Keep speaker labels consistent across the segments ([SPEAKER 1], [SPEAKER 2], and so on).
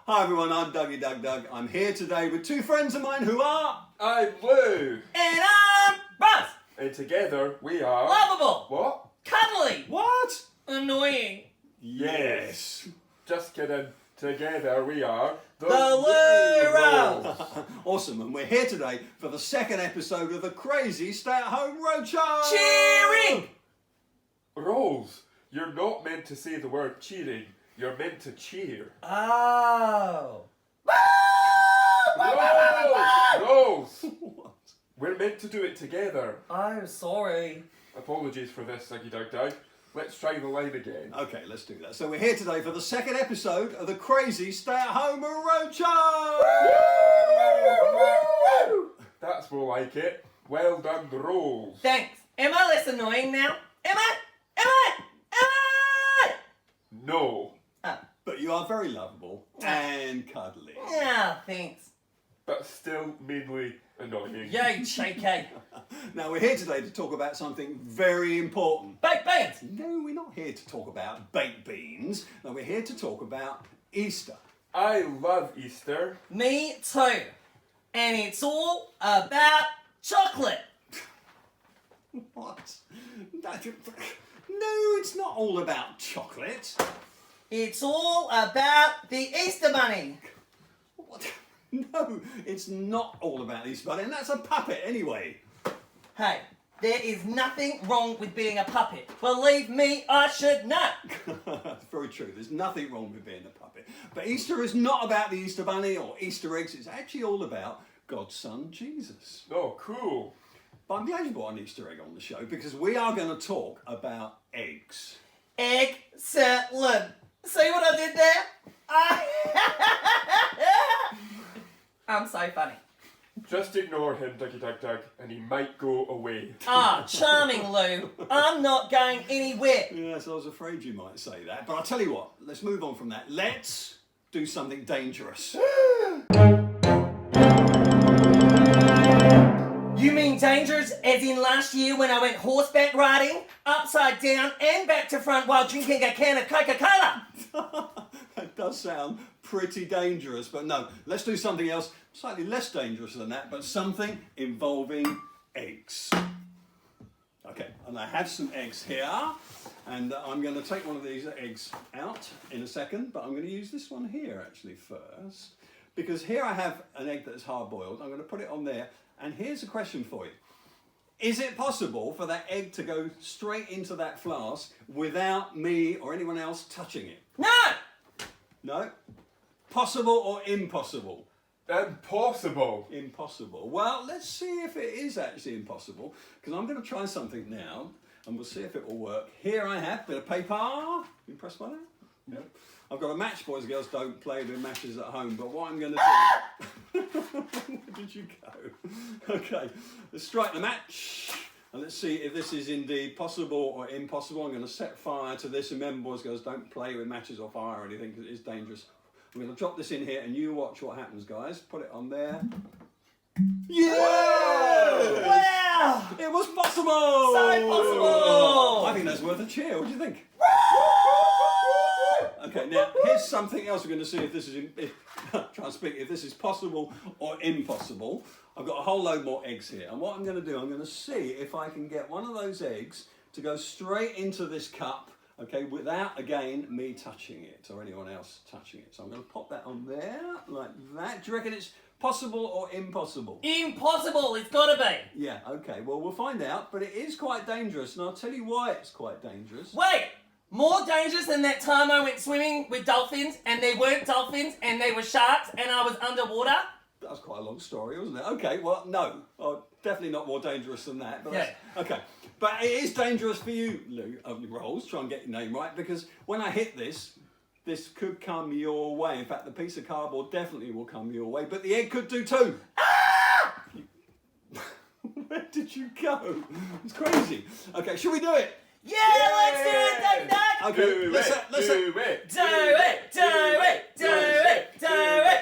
[SPEAKER 1] Hi everyone, I'm Duggie Dug Dug. I'm here today with two friends of mine who are...
[SPEAKER 2] I'm Lou.
[SPEAKER 3] And I'm Buzz.
[SPEAKER 2] And together we are...
[SPEAKER 3] Lovable.
[SPEAKER 2] What?
[SPEAKER 3] Cuddly.
[SPEAKER 1] What?
[SPEAKER 3] Annoying.
[SPEAKER 2] Yes. Just kidding. Together we are...
[SPEAKER 3] The Lou Rolls.
[SPEAKER 1] Awesome, and we're here today for the second episode of the crazy stay-at-home roadshow.
[SPEAKER 3] Cheering.
[SPEAKER 2] Rolls. You're not meant to say the word cheering. You're meant to cheer.
[SPEAKER 3] Oh.
[SPEAKER 2] Rolls!
[SPEAKER 1] What?
[SPEAKER 2] We're meant to do it together.
[SPEAKER 3] I'm sorry.
[SPEAKER 2] Apologies for this, Duggie Dug Dug. Let's try the line again.
[SPEAKER 1] Okay, let's do that. So we're here today for the second episode of the crazy stay-at-home roadshow.
[SPEAKER 2] That's more like it. Well done, Rolls.
[SPEAKER 3] Thanks. Am I less annoying now? Am I?
[SPEAKER 2] No.
[SPEAKER 3] Oh.
[SPEAKER 1] But you are very lovable and cuddly.
[SPEAKER 3] Yeah, thanks.
[SPEAKER 2] But still mainly annoying.
[SPEAKER 3] Yay, cheeky.
[SPEAKER 1] Now we're here today to talk about something very important.
[SPEAKER 3] Baked beans.
[SPEAKER 1] No, we're not here to talk about baked beans. No, we're here to talk about Easter.
[SPEAKER 2] I love Easter.
[SPEAKER 3] Me too. And it's all about chocolate.
[SPEAKER 1] What? No, it's not all about chocolate.
[SPEAKER 3] It's all about the Easter Bunny.
[SPEAKER 1] What? No, it's not all about Easter Bunny, and that's a puppet anyway.
[SPEAKER 3] Hey, there is nothing wrong with being a puppet. Believe me, I should know.
[SPEAKER 1] That's very true. There's nothing wrong with being a puppet. But Easter is not about the Easter Bunny or Easter eggs. It's actually all about God's Son, Jesus.
[SPEAKER 2] Oh, cool.
[SPEAKER 1] But I'm glad you brought an Easter egg on the show because we are going to talk about eggs.
[SPEAKER 3] Eggs-cel-lent. See what I did there? I'm so funny.
[SPEAKER 2] Just ignore him, Duggie Dug Dug, and he might go away.
[SPEAKER 3] Ah, charming, Lou. I'm not going anywhere.
[SPEAKER 1] Yes, I was afraid you might say that. But I'll tell you what, let's move on from that. Let's do something dangerous.
[SPEAKER 3] You mean dangerous as in last year when I went horseback riding, upside down and back to front while drinking a can of Coca-Cola?
[SPEAKER 1] That does sound pretty dangerous, but no, let's do something else, slightly less dangerous than that, but something involving eggs. Okay, and I have some eggs here, and I'm going to take one of these eggs out in a second, but I'm going to use this one here actually first, because here I have an egg that is hard-boiled. I'm going to put it on there, and here's a question for you. Is it possible for that egg to go straight into that flask without me or anyone else touching it?
[SPEAKER 3] No!
[SPEAKER 1] No? Possible or impossible?
[SPEAKER 2] Impossible.
[SPEAKER 1] Impossible. Well, let's see if it is actually impossible, because I'm going to try something now, and we'll see if it will work. Here I have a bit of paper. You impressed by that? Yeah. I've got a match, boys and girls. Don't play with matches at home, but what I'm going to do... Where did you go? Okay, let's strike the match. And let's see if this is indeed possible or impossible. I'm going to set fire to this. Remember, boys and girls, don't play with matches or fire or anything because it is dangerous. I'm going to drop this in here and you watch what happens, guys. Put it on there. Yeah!
[SPEAKER 3] Wow!
[SPEAKER 1] It was possible!
[SPEAKER 3] So possible!
[SPEAKER 1] I think that's worth a cheer. What do you think? Okay, now here's something else we're going to see if this is if this is possible or impossible. I've got a whole load more eggs here, and what I'm going to do, I'm going to see if I can get one of those eggs to go straight into this cup, okay, without again me touching it or anyone else touching it. So I'm going to pop that on there like that. Do you reckon it's possible or impossible?
[SPEAKER 3] Impossible, it's got to be.
[SPEAKER 1] Yeah, okay, well we'll find out, but it is quite dangerous, and I'll tell you why it's quite dangerous.
[SPEAKER 3] Wait! More dangerous than that time I went swimming with dolphins and they weren't dolphins and they were sharks and I was underwater?
[SPEAKER 1] That was quite a long story, wasn't it? Okay, well, no. Oh, definitely not more dangerous than that. But
[SPEAKER 3] yeah.
[SPEAKER 1] Okay, but it is dangerous for you, Lou, Rolls, try and get your name right, because when I hit this could come your way. In fact, the piece of cardboard definitely will come your way, but the egg could do too.
[SPEAKER 3] Ah!
[SPEAKER 1] Where did you go? It's crazy. Okay, should we do it?
[SPEAKER 3] Yeah, let's do it, Duggie Dug!
[SPEAKER 1] Okay,
[SPEAKER 2] Do
[SPEAKER 1] let's
[SPEAKER 2] it.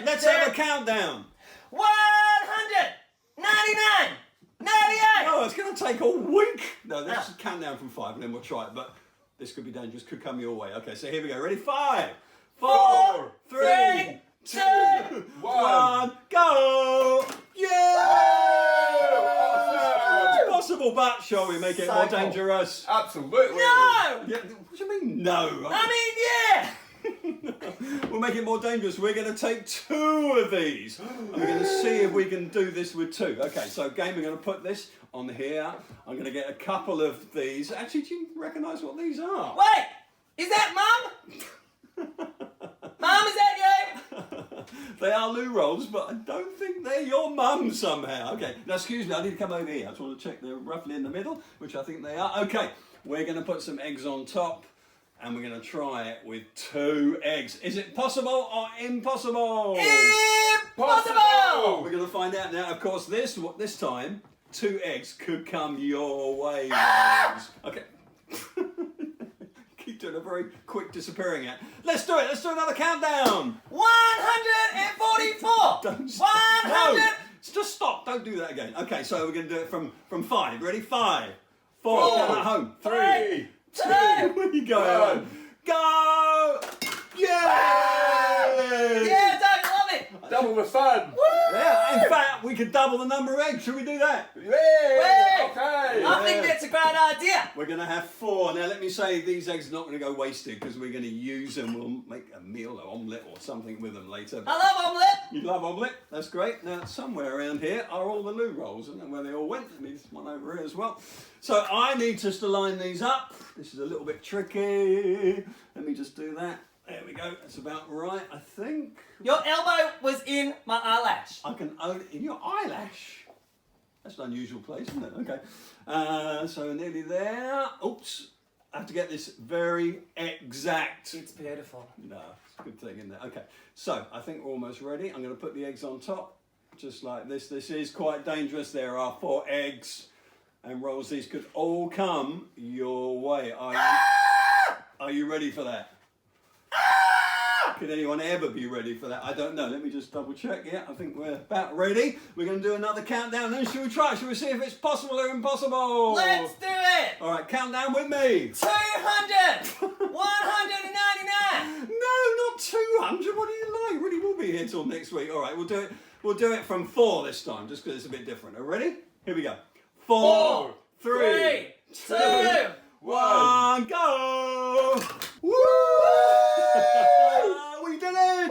[SPEAKER 1] Let's have a countdown.
[SPEAKER 3] 100, 99, 98.
[SPEAKER 1] Oh, it's going to take a week. No, let's just count down from 5 and then we'll try it. But this could be dangerous, could come your way. Okay, so here we go. Ready? 5, 4, 3,
[SPEAKER 3] 2,
[SPEAKER 2] 1.
[SPEAKER 1] Go! Yeah!
[SPEAKER 2] Awesome!
[SPEAKER 1] It's possible, but shall we make it
[SPEAKER 3] So
[SPEAKER 1] more
[SPEAKER 3] cool.
[SPEAKER 1] dangerous?
[SPEAKER 2] Absolutely.
[SPEAKER 3] No!
[SPEAKER 1] Yeah, what do you mean, no?
[SPEAKER 3] I mean, yeah!
[SPEAKER 1] We'll make it more dangerous. We're going to take 2 of these. And we're going to see if we can do this with 2. Okay, so again, we're going to put this on here. I'm going to get a couple of these. Actually, do you recognise what these are?
[SPEAKER 3] Wait! Is that Mum? Mum, is that you?
[SPEAKER 1] They are loo rolls, but I don't think they're your mum somehow. Okay, now excuse me, I need to come over here. I just want to check they're roughly in the middle, which I think they are. Okay, we're going to put some eggs on top. And we're going to try it with 2 eggs. Is it possible or impossible?
[SPEAKER 3] Impossible!
[SPEAKER 1] We're going to find out now. Of course, this time, 2 eggs could come your way. Rose. Okay. Keep doing a very quick disappearing act. Let's do it. Let's do another countdown.
[SPEAKER 3] 144!
[SPEAKER 1] Don't stop.
[SPEAKER 3] 100!
[SPEAKER 1] No, just stop. Don't do that again. Okay, so we're going to do it from 5. Ready? 5, 4,
[SPEAKER 3] 4,
[SPEAKER 1] down at home.
[SPEAKER 2] 3.
[SPEAKER 3] 2!
[SPEAKER 1] Where you going?
[SPEAKER 2] 1.
[SPEAKER 1] Go! Yay!
[SPEAKER 3] Yeah, Doug, love it!
[SPEAKER 2] Double the fun.
[SPEAKER 1] Yeah, in fact, we could double the number of eggs. Should we do that?
[SPEAKER 2] Yay!
[SPEAKER 3] Wait.
[SPEAKER 2] Okay.
[SPEAKER 3] I think that's a great idea.
[SPEAKER 1] We're going to have 4. Now, let me say these eggs are not going to go wasted because we're going to use them. We'll make a meal, an omelette or something with them later.
[SPEAKER 3] I love omelette.
[SPEAKER 1] You love omelette? That's great. Now, somewhere around here are all the loo rolls. I don't know where they all went. There's one over here as well. So I need just to line these up. This is a little bit tricky. Let me just do that. There we go. That's about right, I think.
[SPEAKER 3] Your elbow was in my eyelash.
[SPEAKER 1] I can own it in your eyelash. That's an unusual place, isn't it? Okay. So nearly there. Oops. I have to get this very exact.
[SPEAKER 3] It's beautiful.
[SPEAKER 1] No, it's a good thing, isn't it? Okay. So I think we're almost ready. I'm going to put the eggs on top, just like this. This is quite dangerous. There are 4 eggs. And rolls, these could all come your way. Are you ready for that? Could anyone ever be ready for that? I don't know. Let me just double check. Yeah, I think we're about ready. We're going to do another countdown. Then shall we try? Shall we see if it's possible or impossible?
[SPEAKER 3] Let's do it!
[SPEAKER 1] All right, countdown with me.
[SPEAKER 3] 200! 199!
[SPEAKER 1] No, not 200. What do you like? Really will be here till next week. All right, we'll do it. We'll do it from 4 this time, just because it's a bit different. Are you ready? Here we go. 4, 3,
[SPEAKER 3] 2,
[SPEAKER 1] 1, go! Woo! We did it!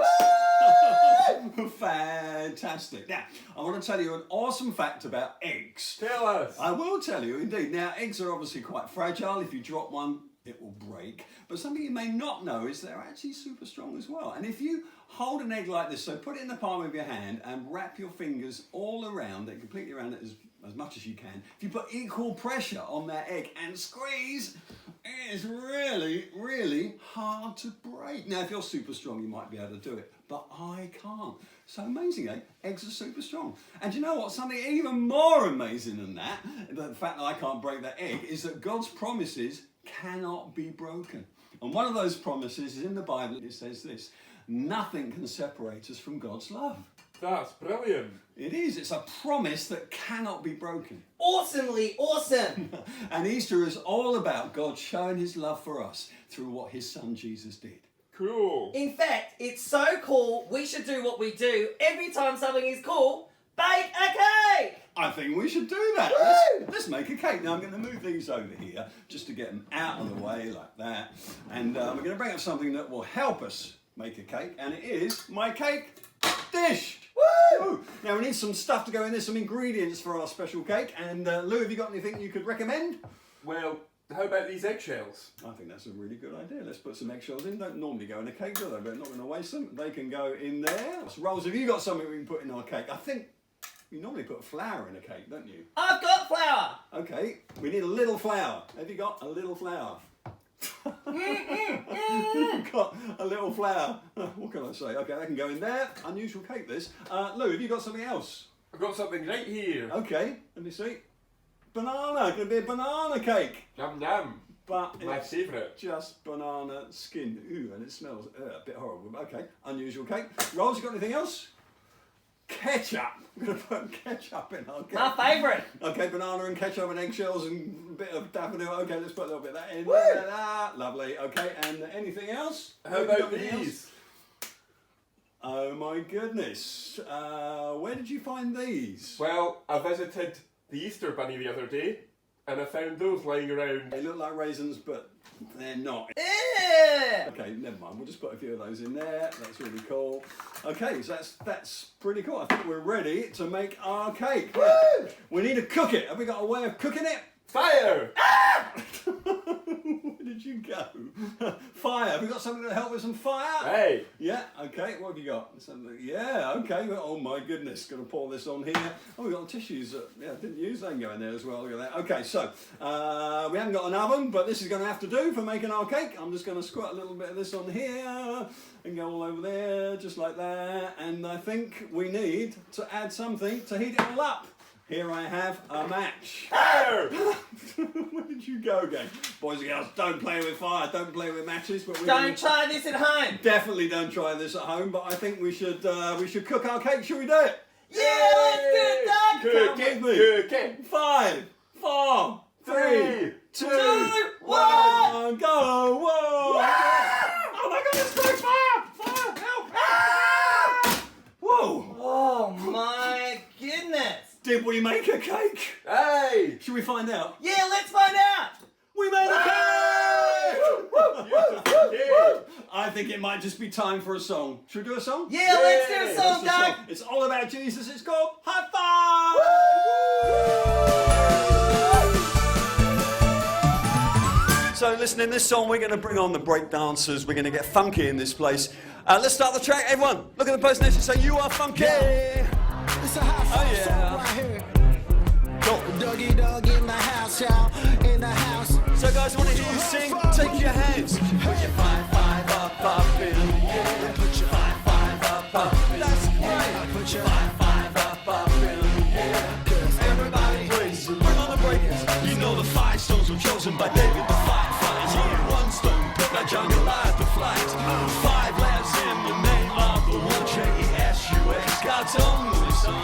[SPEAKER 1] Fantastic. Now, I want to tell you an awesome fact about eggs.
[SPEAKER 2] Tell us.
[SPEAKER 1] I will tell you, indeed. Now, eggs are obviously quite fragile. If you drop one, it will break. But something you may not know is they're actually super strong as well. And if you hold an egg like this, so put it in the palm of your hand and wrap your fingers all around it, completely around it as much as you can. If you put equal pressure on that egg and squeeze, it is really, really hard to break. Now, if you're super strong, you might be able to do it, but I can't. So amazingly, eggs are super strong. And you know what? Something even more amazing than that, the fact that I can't break that egg, is that God's promises cannot be broken. And one of those promises is in the Bible. It says this: nothing can separate us from God's love.
[SPEAKER 2] That's brilliant.
[SPEAKER 1] It is. It's a promise that cannot be broken.
[SPEAKER 3] Awesomely awesome.
[SPEAKER 1] And Easter is all about God showing his love for us through what his son Jesus did.
[SPEAKER 2] Cool.
[SPEAKER 3] In fact, it's so cool, we should do what we do every time something is cool. Bake a cake!
[SPEAKER 1] I think we should do that. Let's make a cake. Now I'm going to move these over here just to get them out of the way like that. And we're going to bring up something that will help us make a cake. And it is my cake dish. Woo! Now we need some stuff to go in there, some ingredients for our special cake. And Lou, have you got anything you could recommend?
[SPEAKER 2] Well, how about these eggshells?
[SPEAKER 1] I think that's a really good idea. Let's put some eggshells in. Don't normally go in a cake, do they? But not going to waste them. They can go in there. So, Rolls, have you got something we can put in our cake? I think you normally put flour in a cake, don't you?
[SPEAKER 3] I've got flour.
[SPEAKER 1] Okay, we need a little flour. Have you got a little flour? You've got a little flour. What can I say? Okay, that can go in there. Unusual cake, this. Lou, have you got something else?
[SPEAKER 2] I've got something right here.
[SPEAKER 1] Okay, let me see. Banana. It's going to be a banana cake.
[SPEAKER 2] Yum yum.
[SPEAKER 1] But
[SPEAKER 2] My
[SPEAKER 1] it's
[SPEAKER 2] favourite.
[SPEAKER 1] just banana skin. Ooh, and it smells a bit horrible. Okay, unusual cake. Rolls, you got anything else? Ketchup. I'm going to put ketchup in our cake.
[SPEAKER 3] My favourite.
[SPEAKER 1] Okay, banana and ketchup and eggshells and a bit of daffodil. Okay, let's put a little bit of that in.
[SPEAKER 3] Woo!
[SPEAKER 1] Lovely. Okay, and anything else?
[SPEAKER 2] How
[SPEAKER 1] Have you got
[SPEAKER 2] about
[SPEAKER 1] anything
[SPEAKER 2] these?
[SPEAKER 1] Oh my goodness. Where did you find these?
[SPEAKER 2] Well, I visited the Easter Bunny the other day, and I found those lying around.
[SPEAKER 1] They look like raisins, but they're not.
[SPEAKER 3] Yeah.
[SPEAKER 1] Okay, never mind. We'll just put a few of those in there. That's really cool. Okay, so that's pretty cool. I think we're ready to make our cake.
[SPEAKER 3] Woo!
[SPEAKER 1] We need to cook it. Have we got a way of cooking it?
[SPEAKER 2] Fire!
[SPEAKER 1] Where did you go? Fire. Have we got something to help with some fire?
[SPEAKER 2] Hey!
[SPEAKER 1] Yeah, okay, what have you got? Something, yeah, okay. Oh my goodness, gonna pour this on here. Oh, we got tissues. Yeah, didn't use them. Go in there as well. Look at that. Okay, so we haven't got an oven, but this is gonna have to do for making our cake. I'm just gonna squirt a little bit of this on here and go all over there, just like that. And I think we need to add something to heat it all up. Here I have a match.
[SPEAKER 2] Fire!
[SPEAKER 1] Where did you go again? Boys and girls, don't play with fire, don't play with matches. But
[SPEAKER 3] Don't try this at home.
[SPEAKER 1] Definitely don't try this at home, but I think we should cook our cake. Should we do it?
[SPEAKER 3] Yeah, let's do it, Doug.
[SPEAKER 2] Cook
[SPEAKER 1] Come
[SPEAKER 2] it,
[SPEAKER 1] with me.
[SPEAKER 2] cook it.
[SPEAKER 1] 5, 4, 3, 2,
[SPEAKER 3] 1,
[SPEAKER 1] go! Whoa! Oh my God! It's going fire! Fire! Help! Ah! Whoa!
[SPEAKER 3] Oh my goodness.
[SPEAKER 1] Did we make a cake?
[SPEAKER 2] Hey!
[SPEAKER 1] Should we find out?
[SPEAKER 3] Yeah, let's find out.
[SPEAKER 1] We made a cake!
[SPEAKER 2] Beautiful cake!
[SPEAKER 1] I think it might just be time for a song. Should we do a song?
[SPEAKER 3] Yeah, let's do a
[SPEAKER 2] Yeah,
[SPEAKER 3] song,
[SPEAKER 1] It's a
[SPEAKER 3] Doug.
[SPEAKER 1] song. It's all about Jesus. It's called High Five! So listen, in this song we're going to bring on the break dancers. We're going to get funky in this place. Let's start the track. Everyone, look at the person next to you. Say, you are funky.
[SPEAKER 4] It's a high five song right here. Duggie Dug in the house, y'all. In the house.
[SPEAKER 1] So guys, I want to hear you sing. Take your hands. Put your 5, 5 up in the air. Put your 5, 5 up. That's great. Put your 5, 5 up in the air. 'Cause everybody praise. Bring on the breakers. You know the 5 stones were chosen by David to fight fires. Here, 1 stone put that jungle life to flight. 5 lands in the name of the one Jesus, God's only Son.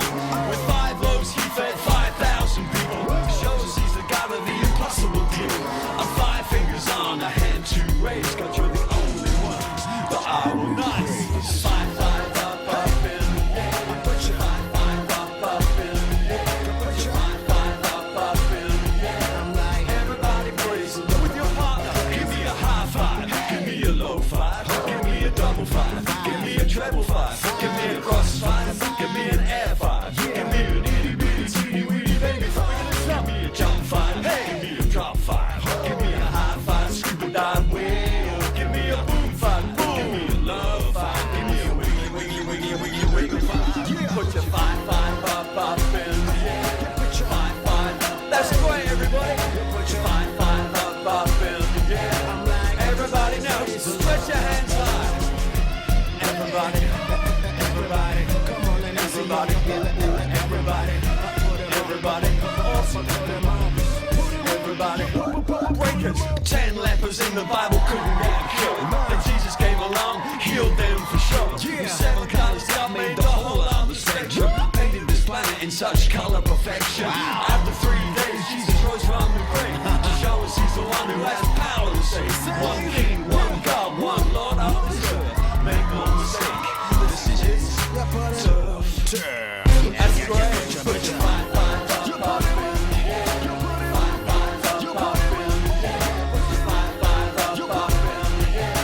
[SPEAKER 1] With 5 loaves he fed 5,000 people. Shows he's the God of the impossible deal. And 5 fingers on a hand to raise. God, you're the only one that I will not raise. 5, 5 up in the air. Put your 5, 5 up in the air. Put your 5, 5 up in the air. I'm like, everybody praise him. With your partner, give me a high 5. Give me a low 5. Give me a double 5. Give me a treble 5. Give me a cross 5. Give me an air 5. Give me an itty bitty teeny weeny baby 5. Give me a jump 5. Hey, give me a drop 5. Give me a high 5. Scuba dive wheel. Give me a boom 5. Give me a love 5. Give me a wiggly wiggly wiggly wiggly wiggly 5. Put your 5, 5 up in the air. Put your 5, 5. That's great, everybody. Put your 5, 5 up in the air. Everybody now, stretch your hands high. Everybody, everybody, come on and everybody, everybody, everybody, awesome, everybody, breakers. 10 lepers in the Bible couldn't get cured, but Jesus came along, healed them for sure. 7 colors, God made the whole other spectrum, painted this planet in such color perfection. After 3 days, Jesus rose from the grave to show us He's the one who has power to save. One King, one God, one Lord of this earth. Make no mistake, this is His turf. That's great. Put your 5, 5 up in the air. 5, 5 up in the air. Put your 5, 5 up in the air.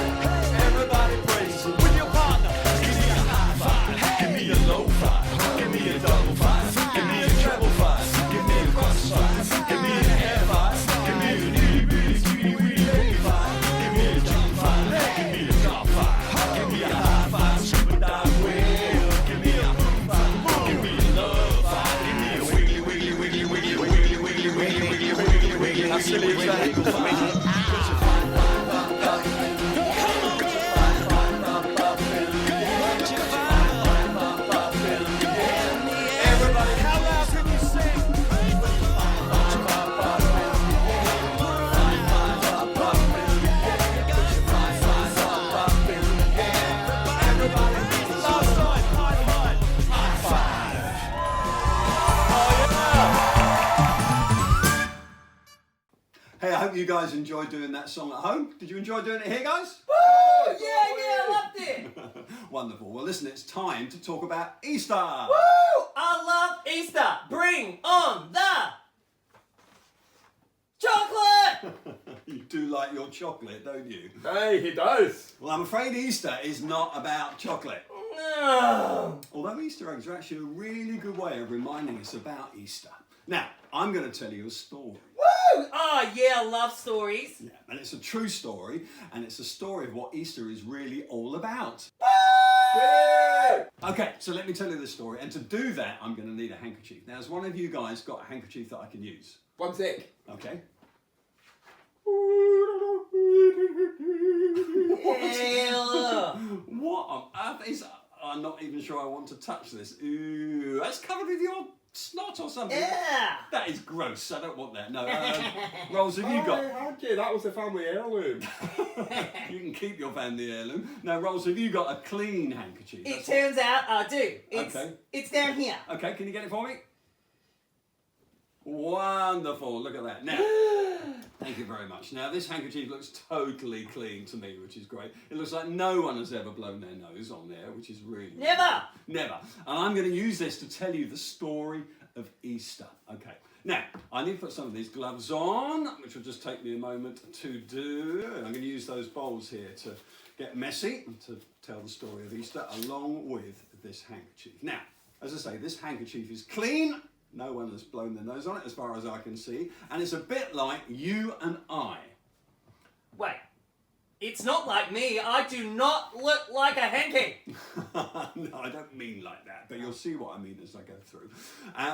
[SPEAKER 1] Everybody praise Him with your partner. Give me a high 5. Give me a low 5. Give me a double 5. Give me a treble 5. Give me a cross 5. Give me an air 5. Give me an itty bitty teeny weeny baby 5. Give me a jump 5. Give me a drop 5. Give me a high 5. Scuba dive wheel. Give me a boom 5. Give me a love 5. Give me a wiggly wiggly wiggly wiggly wiggly wiggly wiggly wiggly wiggly wiggly. How silly is that? Put your 5, 5 up in the air. Put your 5, 5 up in the air. Put your 5, 5 up in the air. Everybody, how loud can you sing? Put your 5 up in the air. Put your 5 up in the air. Put your 5 up in the air. Everybody, last time, high 5. High 5. Oh yeah. Hey, I hope you guys enjoyed doing that song at home. Did you enjoy doing it here, guys?
[SPEAKER 3] Woo! Yeah, I loved it.
[SPEAKER 1] Wonderful. Well, listen, it's time to talk about Easter.
[SPEAKER 3] Woo! I love Easter. Bring on the chocolate.
[SPEAKER 1] You do like your chocolate, don't you?
[SPEAKER 2] Hey, he does.
[SPEAKER 1] Well, I'm afraid Easter is not about chocolate.
[SPEAKER 3] No.
[SPEAKER 1] Although Easter eggs are actually a really good way of reminding us about Easter. Now, I'm going to tell you a story.
[SPEAKER 3] Woo! Oh yeah, I love stories.
[SPEAKER 1] Yeah, and it's a true story, and it's a story of what Easter is really all about.
[SPEAKER 2] Yay!
[SPEAKER 1] Okay, so let me tell you the story, and to do that, I'm going to need a handkerchief. Now, has one of you guys got a handkerchief that I can use?
[SPEAKER 2] One sec.
[SPEAKER 1] Okay.
[SPEAKER 3] Hell.
[SPEAKER 1] What on earth is... I'm not even sure I want to touch this. Ooh, that's covered with your snot or something.
[SPEAKER 3] Yeah.
[SPEAKER 1] That is gross. I don't want that. No. Rolls, have you got...
[SPEAKER 2] Okay, that was a family heirloom.
[SPEAKER 1] You can keep your family heirloom. Now, Rolls, have you got a clean handkerchief?
[SPEAKER 3] It
[SPEAKER 1] That's
[SPEAKER 3] turns out I do.
[SPEAKER 1] Okay.
[SPEAKER 3] It's down here.
[SPEAKER 1] Okay, can you get it for me? Wonderful, look at that. Now, thank you very much. Now, this handkerchief looks totally clean to me, which is great. It looks like no one has ever blown their nose on there, which is really...
[SPEAKER 3] Never.
[SPEAKER 1] Never. And I'm going to use this to tell you the story of Easter. Okay. Now, I need to put some of these gloves on, which will just take me a moment to do. I'm going to use those bowls here to get messy and to tell the story of Easter along with this handkerchief. Now, as I say, this handkerchief is clean. No one has blown their nose on it as far as I can see. And it's a bit like you and I.
[SPEAKER 3] Wait. It's not like me. I do not look like a hanky.
[SPEAKER 1] No, I don't mean like that, but you'll see what I mean as I go through.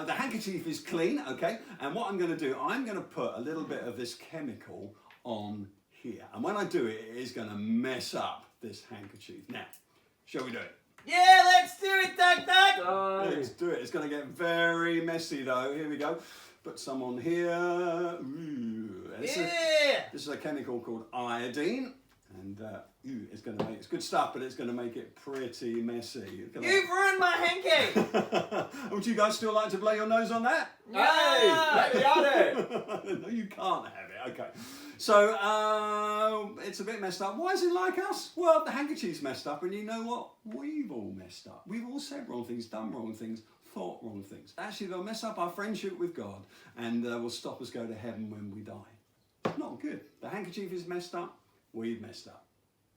[SPEAKER 1] The handkerchief is clean, okay? And what I'm going to do, I'm going to put a little bit of this chemical on here. And when I do it, it is going to mess up this handkerchief. Now, shall we do it?
[SPEAKER 3] Yeah, let's do it, Dug Dug.
[SPEAKER 1] Let's do it. It's going to get very messy though. Here we go. Put some on here. Ooh. This is a chemical called iodine. And it's going to make, it's good stuff, but it's going to make it pretty messy.
[SPEAKER 3] You've ruined my hanky.
[SPEAKER 1] Would you guys still like to blow your nose on that?
[SPEAKER 2] Hey, let me at it.
[SPEAKER 1] No, you can't have it. Okay. So it's a bit messed up. Why is it like us? Well, the handkerchief's messed up, and you know what? We've all messed up. We've all said wrong things, done wrong things, thought wrong things. Actually, they'll mess up our friendship with God, and will stop us go to heaven when we die. Not good. The handkerchief is messed up. We've messed up.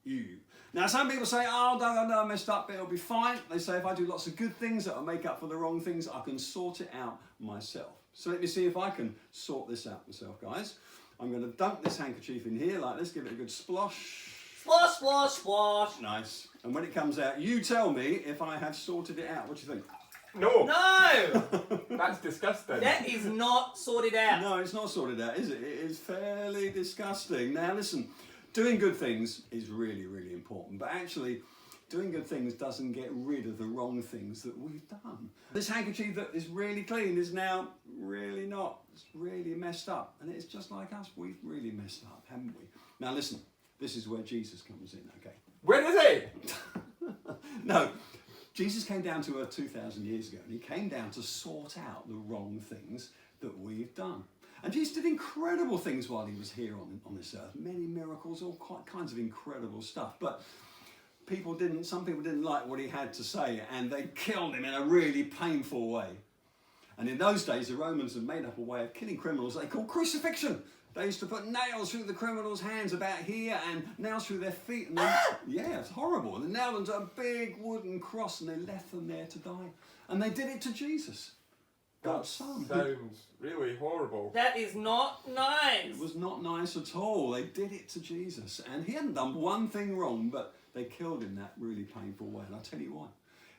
[SPEAKER 1] You. Now, some people say, oh, no, I messed up, but it'll be fine. They say if I do lots of good things that will make up for the wrong things, I can sort it out myself. So let me see if I can sort this out myself, guys. I'm going to dunk this handkerchief in here like this, give it a good splosh.
[SPEAKER 3] Splosh, splosh, splosh.
[SPEAKER 1] Nice. And when it comes out, you tell me if I have sorted it out. What do you think?
[SPEAKER 2] No.
[SPEAKER 3] No.
[SPEAKER 2] That's disgusting.
[SPEAKER 3] That is not sorted out.
[SPEAKER 1] No, it's not sorted out, is it? It is fairly disgusting. Now, listen. Doing good things is really, really important, but actually doing good things doesn't get rid of the wrong things that we've done. This handkerchief that is really clean is now really not. It's really messed up, and it's just like us. We've really messed up, haven't we? Now listen, this is where Jesus comes in, okay?
[SPEAKER 2] Where is he?
[SPEAKER 1] No, Jesus came down to earth 2,000 years ago, and he came down to sort out the wrong things that we've done. And Jesus did incredible things while he was here on this earth. Many miracles, all kinds of incredible stuff. But some people didn't like what he had to say, and they killed him in a really painful way. And in those days, the Romans had made up a way of killing criminals they called crucifixion. They used to put nails through the criminals' hands about here and nails through their feet. And yeah, it's horrible. And they nailed them to a big wooden cross, and they left them there to die. And they did it to Jesus. God's son.
[SPEAKER 2] Sounds really horrible.
[SPEAKER 3] That is not nice.
[SPEAKER 1] It was not nice at all. They did it to Jesus. And he hadn't done one thing wrong, but they killed him that really painful way. And I'll tell you why.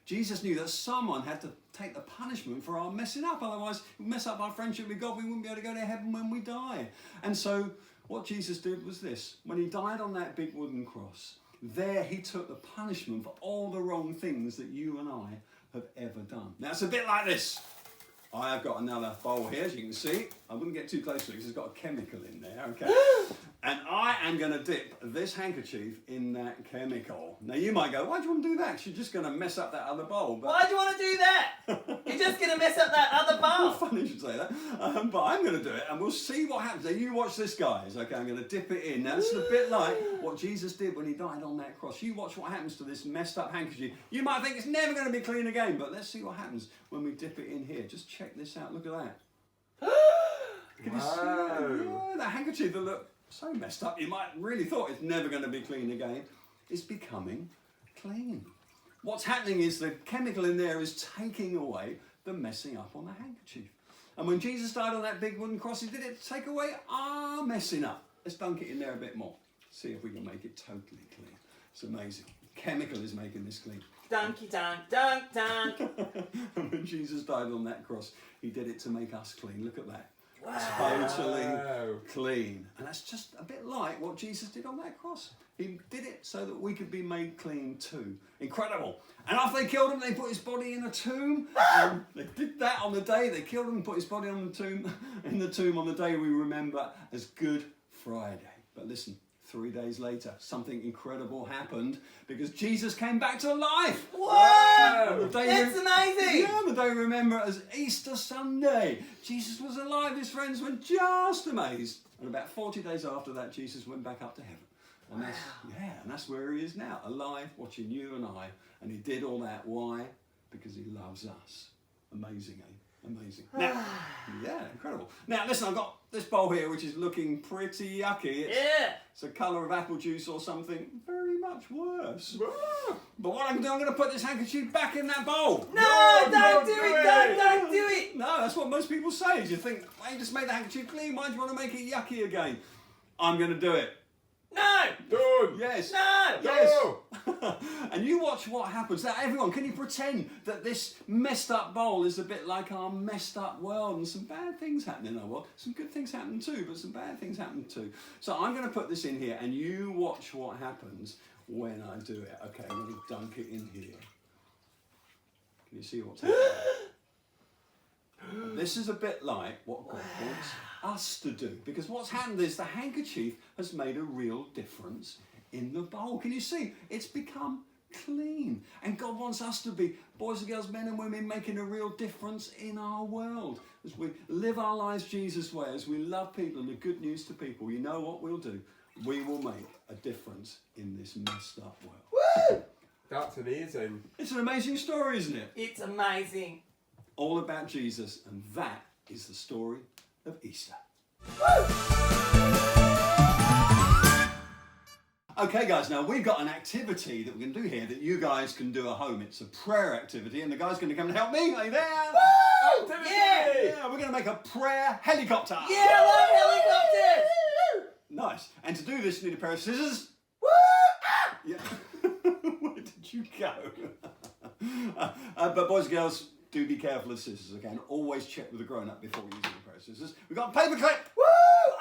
[SPEAKER 1] Jesus knew that someone had to take the punishment for our messing up. Otherwise, we'd mess up our friendship with God. We wouldn't be able to go to heaven when we die. And so what Jesus did was this. When he died on that big wooden cross, there he took the punishment for all the wrong things that you and I have ever done. Now, it's a bit like this. I have got another bowl here, as you can see. I wouldn't get too close to it because it's got a chemical in there, okay? And I am going to dip this handkerchief in that chemical. Now, you might go, why do you want to do that? 'Cause you're just going to mess up that other bowl. But
[SPEAKER 3] Why do you want to do that? You're just going to mess up that other bowl.
[SPEAKER 1] Funny you should say that. But I'm going to do it and we'll see what happens. Now you watch this, guys. Okay, I'm going to dip it in. Now this is a bit like what Jesus did when he died on that cross. You watch what happens to this messed up handkerchief. You might think it's never going to be clean again, but let's see what happens when we dip it in here. Just check this out. Look at that. Can you see that? Yeah, that handkerchief that looked so messed up. You might really thought it's never going to be clean again. It's becoming clean. What's happening is the chemical in there is taking away the messing up on the handkerchief. And when Jesus died on that big wooden cross, he did it to take away our messing up. Let's dunk it in there a bit more. See if we can make it totally clean. It's amazing. Chemical is making this clean.
[SPEAKER 3] Dunky dunk, dunk, dunk.
[SPEAKER 1] And when Jesus died on that cross, he did it to make us clean. Look at that.
[SPEAKER 3] Wow.
[SPEAKER 1] Totally clean. And that's just a bit like what Jesus did on that cross. He did it so that we could be made clean too. Incredible. And after they killed him, they put his body in a tomb. And they did that on the day they killed him and put his body on the tomb, in the tomb on the day we remember as Good Friday. But listen, 3 days later, something incredible happened because Jesus came back to life.
[SPEAKER 3] Whoa! That's amazing!
[SPEAKER 1] Yeah, the day we remember as Easter Sunday. Jesus was alive, his friends were just amazed. And about 40 days after that, Jesus went back up to heaven. And that's where he is now, alive, watching you and I. And he did all that. Why? Because he loves us. Amazing, eh? Amazing. Now, yeah, incredible. Now, listen, I've got this bowl here, which is looking pretty yucky. It's the colour of apple juice or something very much worse. But what I'm going to put this handkerchief back in that bowl.
[SPEAKER 3] No, don't do it, don't do it.
[SPEAKER 1] No, that's what most people say. Is you think, well, you just made the handkerchief clean. Why do you want to make it yucky again? I'm going to do it.
[SPEAKER 3] No!
[SPEAKER 2] Don't!
[SPEAKER 1] Yes.
[SPEAKER 3] No!
[SPEAKER 1] Yes. And you watch what happens. Now, everyone, can you pretend that this messed up bowl is a bit like our messed up world and some bad things happen in our world? Some good things happen too, but some bad things happen too. So I'm going to put this in here and you watch what happens when I do it. Okay, I'm going to dunk it in here. Can you see what's happening? This is a bit like what God wants us to do, because what's happened is the handkerchief has made a real difference in the bowl. Can you see? It's become clean, and God wants us to be boys and girls, men and women, making a real difference in our world as we live our lives Jesus' way, as we love people and the good news to people. You know what we'll do? We will make a difference in this messed up world.
[SPEAKER 3] Woo!
[SPEAKER 2] That's amazing.
[SPEAKER 1] It's an amazing story, isn't it?
[SPEAKER 3] It's amazing.
[SPEAKER 1] All about Jesus, and that is the story of Easter. Okay guys, now we've got an activity that we can do here that you guys can do at home. It's a prayer activity and the guy's going to come and help me. Are you there?
[SPEAKER 3] Woo!
[SPEAKER 2] Activity!
[SPEAKER 1] Yeah, we're going to make a prayer helicopter.
[SPEAKER 3] Yeah, I love helicopters!
[SPEAKER 1] Nice. And to do this you need a pair of scissors.
[SPEAKER 3] Woo! Ah!
[SPEAKER 1] Yeah. Where did you go? But boys and girls, do be careful of scissors, okay? And always check with a grown-up before using a pair of scissors. We've got a paper clip.
[SPEAKER 3] Woo!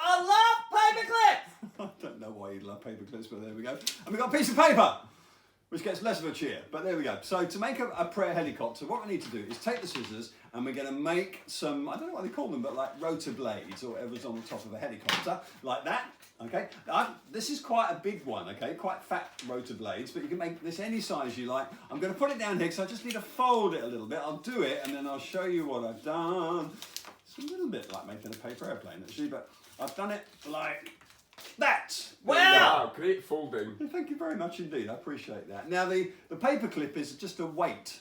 [SPEAKER 3] I love paper clips!
[SPEAKER 1] I don't know why you'd love paper clips, but there we go. And we've got a piece of paper, which gets less of a cheer, but there we go. So to make a prayer helicopter, what I need to do is take the scissors and we're going to make some, I don't know what they call them, but like rotor blades or whatever's on the top of a helicopter, like that, okay? This is quite a big one, okay? Quite fat rotor blades, but you can make this any size you like. I'm going to put it down here because I just need to fold it a little bit. I'll do it and then I'll show you what I've done. It's a little bit like making a paper airplane actually, but I've done it like that.
[SPEAKER 3] Wow!
[SPEAKER 2] Great folding.
[SPEAKER 1] Thank you very much indeed, I appreciate that. Now the paper clip is just a weight.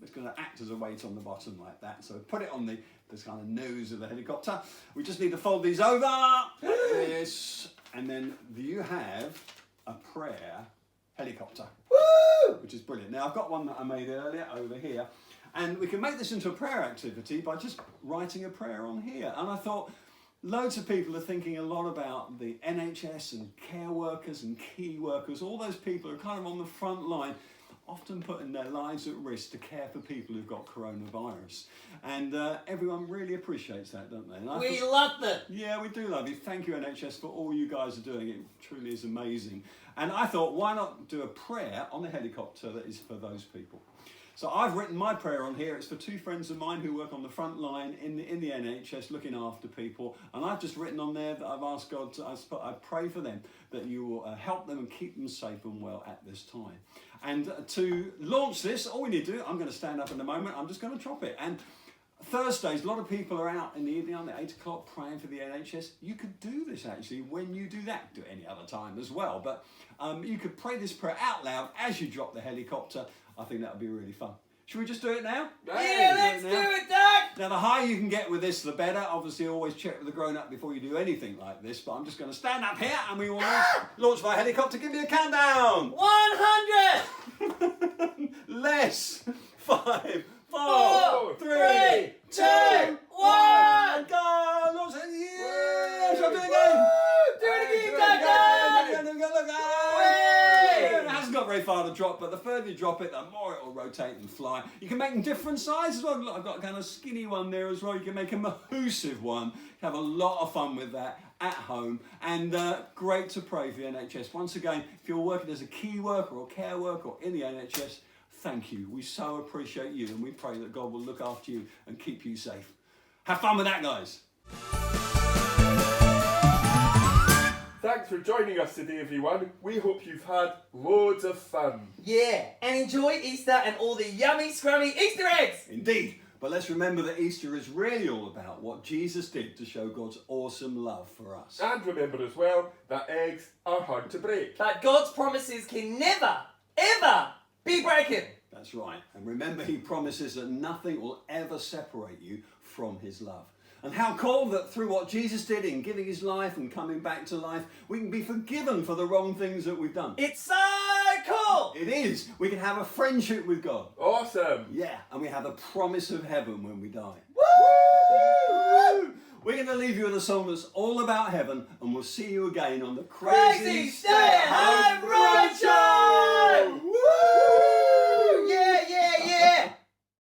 [SPEAKER 1] It's going to act as a weight on the bottom like that. So put it on this kind of nose of the helicopter. We just need to fold these over like this, and then you have a prayer helicopter.
[SPEAKER 3] Woo!
[SPEAKER 1] Which is brilliant. Now I've got one that I made earlier over here, and we can make this into a prayer activity by just writing a prayer on here. And I thought, loads of people are thinking a lot about the NHS and care workers and key workers, all those people who are kind of on the front line, often putting their lives at risk to care for people who've got coronavirus. And everyone really appreciates that, don't they? And
[SPEAKER 3] We love them.
[SPEAKER 1] yeah, we do love you. Thank you, NHS, for all you guys are doing. It truly is amazing. And I thought, why not do a prayer on the helicopter that is for those people? So I've written my prayer on here. It's for two friends of mine who work on the front line in the NHS looking after people. And I've just written on there that I've asked God, I pray for them, that you will help them and keep them safe and well at this time. And to launch this, all we need to do, I'm going to stand up in a moment, I'm just going to drop it. And Thursdays, a lot of people are out in the evening, at 8 o'clock, praying for the NHS. You could do this actually when you do that. Do it any other time as well. But you could pray this prayer out loud as you drop the helicopter. I think that would be really fun. Should we just do it now?
[SPEAKER 3] Yeah, let's do it, Doug!
[SPEAKER 1] Now, the higher you can get with this, the better. Obviously, always check with the grown-up before you do anything like this. But I'm just going to stand up here and we will launch my helicopter. Give me a countdown.
[SPEAKER 3] 100!
[SPEAKER 1] Less. 5,
[SPEAKER 3] 4,
[SPEAKER 1] 3,
[SPEAKER 3] 2, 1!
[SPEAKER 1] Go! Launch it. Yes! I'll do it again.
[SPEAKER 3] Do it again, Doug!
[SPEAKER 1] It hasn't got very far to drop, but the further you drop it, the more it will rotate and fly. You can make them different sizes as well. Look, I've got a kind of skinny one there as well. You can make a mahoosive one. Have a lot of fun with that at home. And great to pray for the NHS. Once again, if you're working as a key worker or care worker or in the NHS, thank you. We so appreciate you, and we pray that God will look after you and keep you safe. Have fun with that, guys.
[SPEAKER 2] Thanks for joining us today, everyone. We hope you've had loads of fun.
[SPEAKER 3] Yeah, and enjoy Easter and all the yummy, scrummy Easter eggs!
[SPEAKER 1] Indeed. But let's remember that Easter is really all about what Jesus did to show God's awesome love for us.
[SPEAKER 2] And remember as well that eggs are hard to break.
[SPEAKER 3] But God's promises can never, ever be broken.
[SPEAKER 1] That's right. And remember, he promises that nothing will ever separate you from his love. And how cool that through what Jesus did in giving his life and coming back to life, we can be forgiven for the wrong things that we've done.
[SPEAKER 3] It's so cool!
[SPEAKER 1] It is. We can have a friendship with God.
[SPEAKER 2] Awesome.
[SPEAKER 1] Yeah, and we have a promise of heaven when we die.
[SPEAKER 3] Woo!
[SPEAKER 1] We're going to leave you with a song that's all about heaven, and we'll see you again on the
[SPEAKER 3] Crazy Stay at Home Roadshow! Woo! Yeah, yeah, yeah!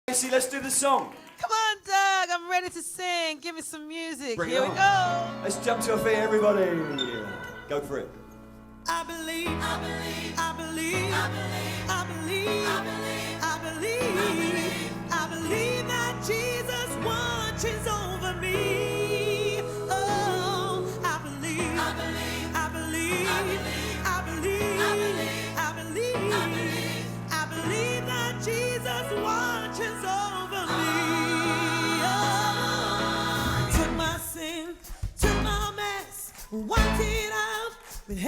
[SPEAKER 1] Casey, let's do the song.
[SPEAKER 5] Come on, Doug, I'm ready to sing. Give me some music.
[SPEAKER 1] Bring it
[SPEAKER 5] Here we
[SPEAKER 1] on.
[SPEAKER 5] go.
[SPEAKER 1] Let's jump to our feet, everybody. Go for it.
[SPEAKER 4] I believe, I believe, I believe, I believe, I believe, I believe, I believe that Jesus watches over me. Oh, I believe, I believe, I believe, I believe, I believe, I believe that Jesus watches over me. Oh, took my sin, took my mess, wiped it out with